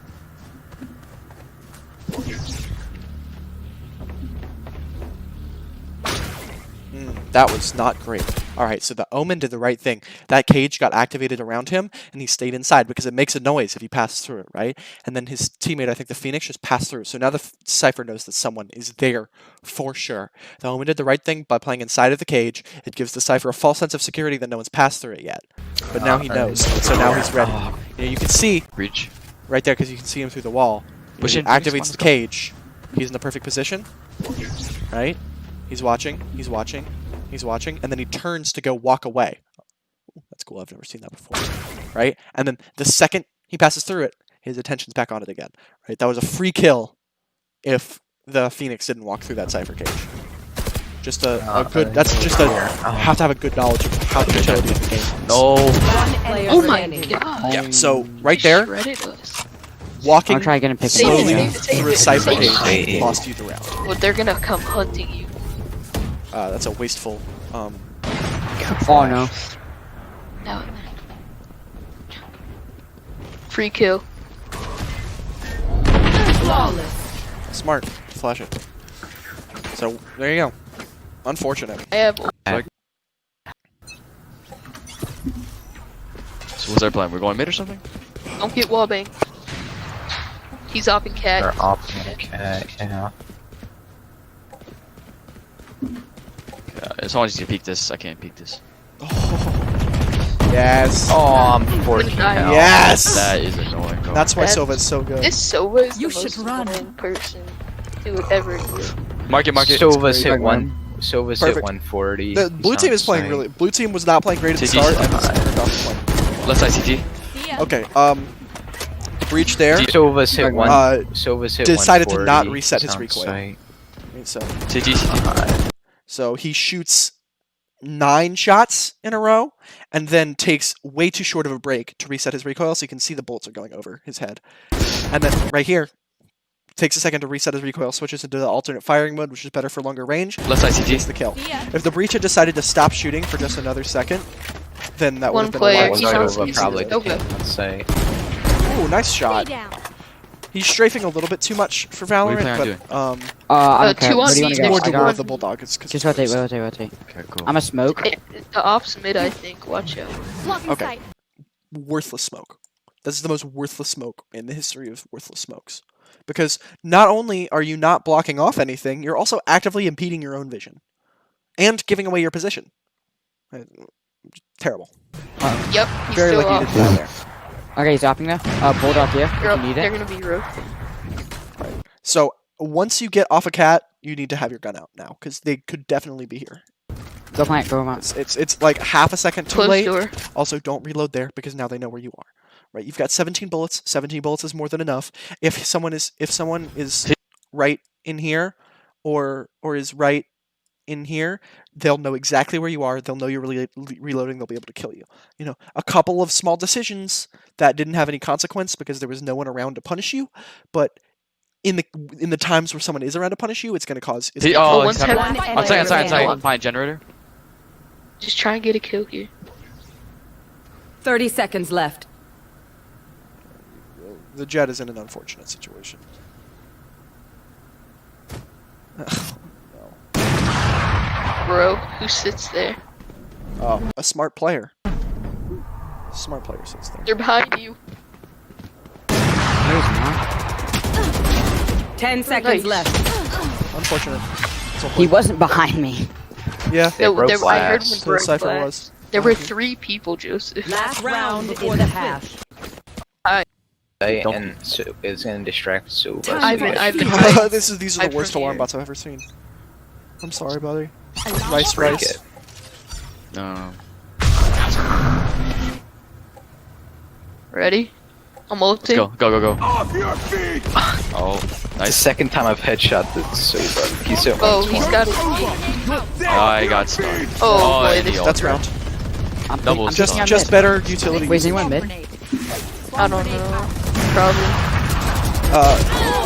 That was not great. Alright, so the Omen did the right thing. That cage got activated around him, and he stayed inside because it makes a noise if he passes through it, right? And then his teammate, I think the Phoenix, just passed through. So now the Cypher knows that someone is there for sure. The Omen did the right thing by playing inside of the cage. It gives the Cypher a false sense of security that no one's passed through it yet. But now he knows, so now he's ready. You know, you can see Breach. right there because you can see him through the wall. When Push he in, Phoenix, come on, activates let's the go. cage. He's in the perfect position, right? He's watching. He's watching. He's watching, and then he turns to go walk away. Ooh, that's cool. I've never seen that before, right? And then the second he passes through it, his attention's back on it again, right? That was a free kill if the Phoenix didn't walk through that Cypher cage. Just a good. That's just a. Have to have a good knowledge of how the utility of the game is. No. One player Oh my remaining. god. Yeah. So right there, Shredded us. walking I'll try getting picked Save it, slowly save it, save through a it, Cypher save it. cage lost you the round. Well, they're gonna come hunting you. That's a wasteful. Oh no. No. Free kill. Flawless. Smart. Flash it. So, there you go. Unfortunate. I have. So what's our plan? We're going mid or something? Don't get wallbang. He's off in cat. They're off in a cat, yeah. Someone needs to peek this. I can't peek this. Yes. Oh, I'm 14 Wouldn't I? now. Yes! That is annoying. Bro. That's why That's- Sova's so good. This Sova is You the should most run. annoying person to ever do. Mark it, mark it. Sova's great. hit one. Sova's hit Perfect. 140. The blue team is playing really. Blue team was not playing great at the CT. start, and it's turned off the play. Left side CT. Okay. Breach there. Sova's hit one. Sova's hit decided to 140. not reset his Sounds recoil. sight. So, CT. so he shoots 9 shots in a row, and then takes way too short of a break to reset his recoil, so you can see the bullets are going over his head. And then right here, takes a second to reset his recoil, switches into the alternate firing mode, which is better for longer range. Left side Gets CT. the kill. If the breach had decided to stop shooting for just another second, then that would One have been player, a lot he's more on- Sova he's probably Sova. can't, let's say. Ooh, nice shot. He's strafing a little bit too much for What are you Valorant, planning but on I'm okay. 2 on Where do you B, wanna they go? more want I to to war got- of the Bulldog. It's because Just rotate, rotate, rotate. Okay, cool. I'm a smoke. The ops mid, I think. Watch out. Okay. Worthless smoke. This is the most worthless smoke in the history of worthless smokes. because not only are you not blocking off anything, you're also actively impeding your own vision and giving away your position. Terrible. Yep, he's Very still lucky up. to do there. Okay, he's dropping now. Bulldog here. They're, If you need they're it. gonna be rogue. So once you get off a cat, you need to have your gun out now because they could definitely be here. Go plant. Go on. It's like half a second too Close late. door. Also, don't reload there because now they know where you are. Right? You've got 17 bullets. 17 bullets is more than enough. If someone is right in here, or is right in here, they'll know exactly where you are. They'll know you're reloading. They'll be able to kill you. You know, a couple of small decisions that didn't have any consequence because there was no one around to punish you, but in the times where someone is around to punish you, it's going to cause. It's gonna Oh, one's he's heaven. having- One I'm sorry, enemy Behind generator. Just try and get a kill here. 30 seconds left. the Jet is in an unfortunate situation. Bro, who sits there? Oh, a smart player. Smart player sits there. They're behind you. No, he's not. 10 seconds Nice. left. Unfortunate. He wasn't behind me. Yeah, They broke I heard glass. one the broke cipher glass. was. There were 3 people, Joseph. Last round before the half. Don't- And so it's gonna distract Sue. I've been These are the worst alarm bots I've ever seen. I'm sorry, buddy. Rice. it. No. Ready? I'm Let's ulting. go. Off your feet! Oh, It's the nice. second time I've headshot the Sue, but he's at Oh, 120. he's got a. I got stunned. Oh, boy, and this- the That's ultra. round. I'm Double thinking stun. I'm Just mid. better utility. Wait, is anyone mid? I don't know. Probably.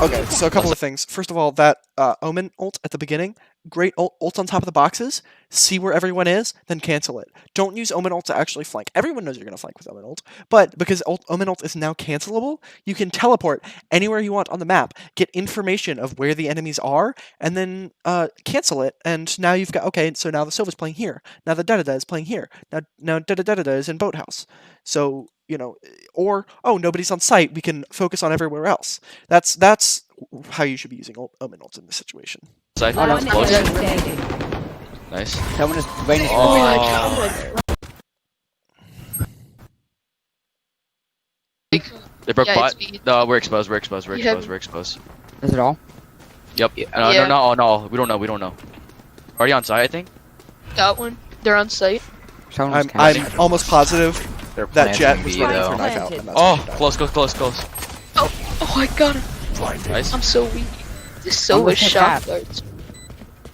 Okay, so a couple of things. First of all, that Omen ult at the beginning, great ult on top of the boxes. See where everyone is, then cancel it. Don't use Omen ult to actually flank. Everyone knows you're going to flank with Omen ult, but because Omen ult is now cancelable, you can teleport anywhere you want on the map, get information of where the enemies are, and then cancel it. And now you've got, okay, so now the Silva's playing here. Now the Da-Da-Da is playing here. Now Da-Da-Da-Da is in Boathouse. So, you know, or, oh, nobody's on site, we can focus on everywhere else. That's how you should be using Omen ult in this situation. Side. Oh, no, One Close. enemy standing. Nice. Someone is waiting. Oh. They broke Yeah, bot. it's me. No, we're exposed. We're exposed. We're You have- exposed. We're exposed. Is it all? Yep. Yeah. Yeah. No. We don't know. Already on site, I think. Got one. They're on site. Someone was I'm counting. almost positive They're that Jet planting was B, waiting for though. a knife out. And that's Oh, when he died. close. Oh, I got him. Nice. I'm so weak. This I'm so with was the shock cat. darts.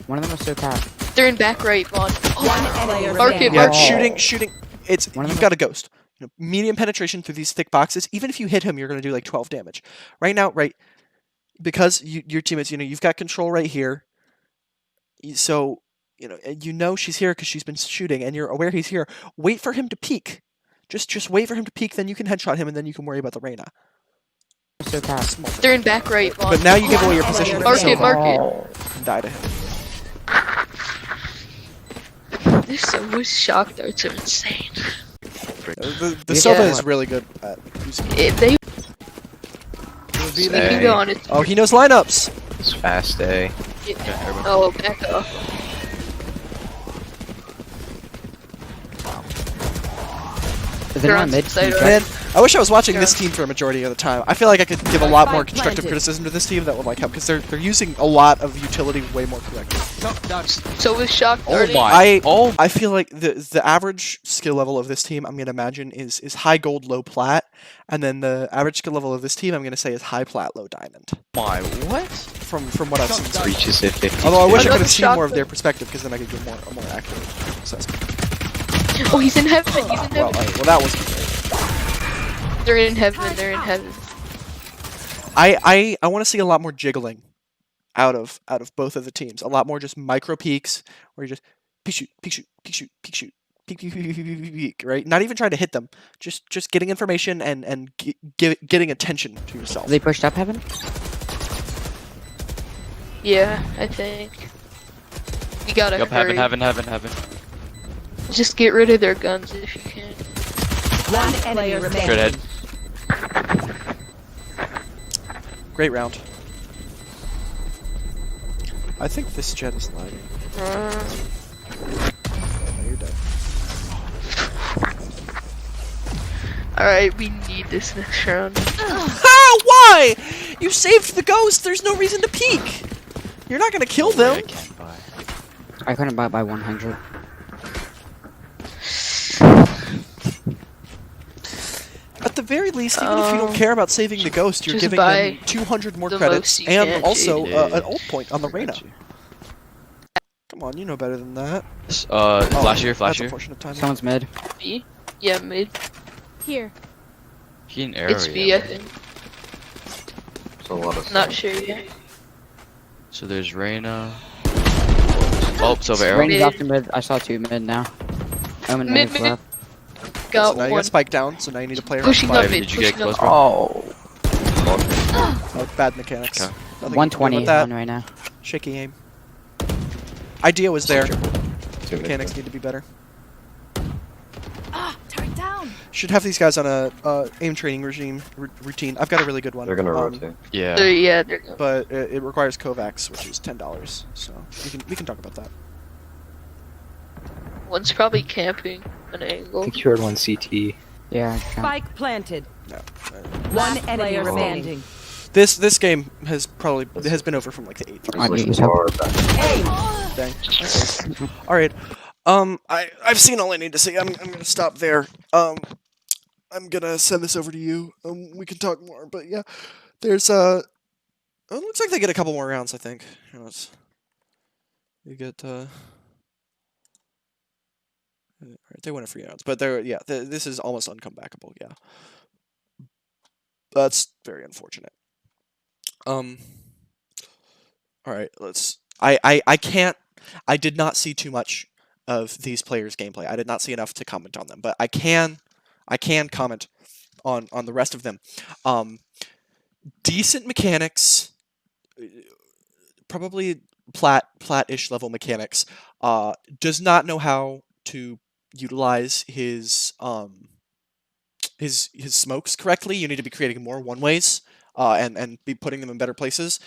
One of them was so bad. They're in back right, Vaughn. One enemy Mark it, remaining. Yeah, mark it. shooting. It's One of you've them- got a ghost. You know, medium penetration through these thick boxes. Even if you hit him, you're going to do like 12 damage. Right now, because your teammates, you've got control right here. So you know she's here because she's been shooting, and you're aware he's here. Wait for him to peek. Just wait for him to peek. Then you can headshot him, and then you can worry about the Reyna. So bad. Small thing. They're in back right, Vaughn. But now you give away your position. Mark it, mark it. And die to him. This so was shock darts are insane. The Yeah. Silva is really good at using. They Say, can go on it. Oh, he knows lineups. It's fast day. Oh, back off. Is They're anyone on mid? site Can you already. Man, I wish I was watching this Sure. team for a majority of the time. I feel like I could give a lot more Spike constructive planted. criticism to this team that would like help because they're using a lot of utility way more correctly. So was shock Oh darting. my. I feel like the average skill level of this team I'm gonna imagine is high gold, low plat, and then the average skill level of this team I'm gonna say is high plat, low diamond. My what? From what I've seen. so far. Reaches at 50. Although I wish I Another could have seen shot more of that- their perspective because then I could give a more accurate assessment. Oh, he's in heaven. He's in Well, heaven. well, that was great. They're in heaven. They're in heaven. I want to see a lot more jiggling out of both of the teams. A lot more just micro peeks where you just peek shoot, peek shoot, peek shoot, peek shoot, peek peek peek peek peek, peek, peek, right? Not even trying to hit them. Just getting information and getting attention to yourself. They pushed up heaven? Yeah, I think. You gotta Yep, hurry. heaven. Just get rid of their guns if you can. One enemy remaining. Straight ahead. Great round. I think this jet is lagging. No, you're dead. Alright, we need this next round. Ah, why? You saved the ghost. There's no reason to peek. You're not gonna kill No way them. I can't buy. I couldn't buy it by 100. At the very least, even if you don't care about saving the ghost, you're just giving buy them 200 more the credits most you and can, also Jade. an ult point on the I got Reyna. you. Come on, you know better than that. Flash here, flash That's here. unfortunate timing. Someone's mid. B? Yeah, mid. Here. He an area. It's B, I think. It's a lot of Not sure yet. So there's Reyna. Oh, it's over arrow. Rainy's Mid. after mid. I saw 2 mid now. Omen Mid, mid mid. left. So Got now you one. got spike down, so now you need to play around Pushing up spike. mid. Did you get Pushing close, up. bro? Oh. Bad mechanics. Okay. Nothing you can do 120 about that. on right now. Shaky aim. Idea was there. two Mechanics mid. need to be better. Turn down. Should have these guys on a aim training regime routine. I've got a really good one. They're gonna rotate. Yeah. Yeah, they're good. But it requires Kovacs, which is $10. So we can talk about that. One's probably camping an I angle. think you heard one CT. Yeah. I can. Spike planted. No. One enemy remaining. This game has been over from like the 8th. I Like need some. far back. Dang. Okay. All right. I've seen all I need to see. I'm gonna stop there. I'm gonna send this over to you. We can talk more, but yeah, there's it looks like they get a couple more rounds. I think. You know, you get Alright, they win a free rounds, but this is almost uncomebackable. Yeah, that's very unfortunate. All right, let's. I can't. I did not see too much of these players' gameplay. I did not see enough to comment on them, but I can comment on the rest of them. Decent mechanics, probably plat-ish level mechanics. Does not know how to utilize his smokes correctly. You need to be creating more one ways and be putting them in better places.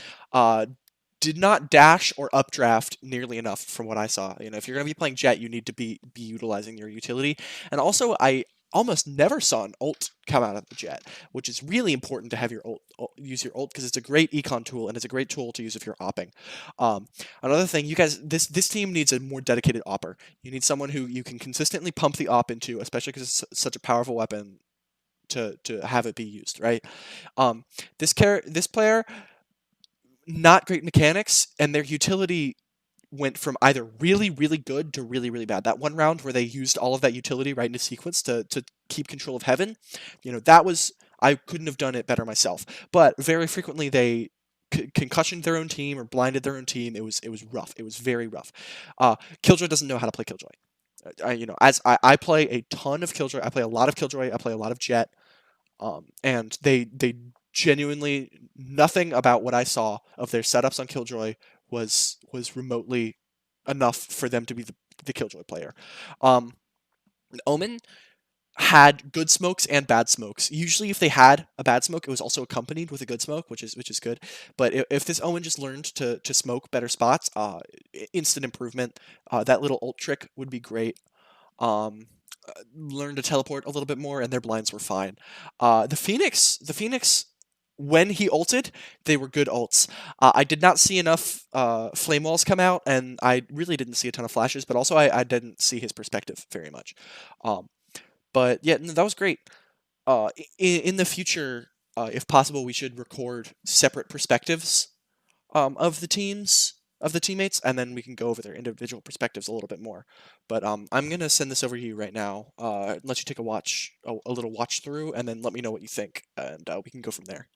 Did not dash or updraft nearly enough from what I saw. You know, if you're going to be playing Jet, you need to be utilizing your utility. And also, I almost never saw an ult come out of the Jet, which is really important to have your use your ult because it's a great econ tool and it's a great tool to use if you're opping. Another thing, you guys, this team needs a more dedicated opper. You need someone who you can consistently pump the op into, especially because it's such a powerful weapon to have it be used, right? This player, not great mechanics, and their utility went from either really, really good to really, really bad. That one round where they used all of that utility right into sequence to keep control of Heaven, you know, that was, I couldn't have done it better myself. But very frequently they concussioned their own team or blinded their own team. It was rough. It was very rough. Killjoy doesn't know how to play Killjoy. As I play a ton of Killjoy, I play a lot of Killjoy, I play a lot of Jet, and they genuinely, nothing about what I saw of their setups on Killjoy was remotely enough for them to be the Killjoy player. Omen had good smokes and bad smokes. Usually, if they had a bad smoke, it was also accompanied with a good smoke, which is good. But if this Omen just learned to smoke better spots, instant improvement. That little ult trick would be great. Learn to teleport a little bit more, and their blinds were fine. The Phoenix, when he ulted, they were good ults. I did not see enough flame walls come out, and I really didn't see a ton of flashes, but also I didn't see his perspective very much. But yeah, that was great. In the future, if possible, we should record separate perspectives of the teammates, and then we can go over their individual perspectives a little bit more. But I'm gonna send this over to you right now. Let you take a little watch through, and then let me know what you think, and we can go from there.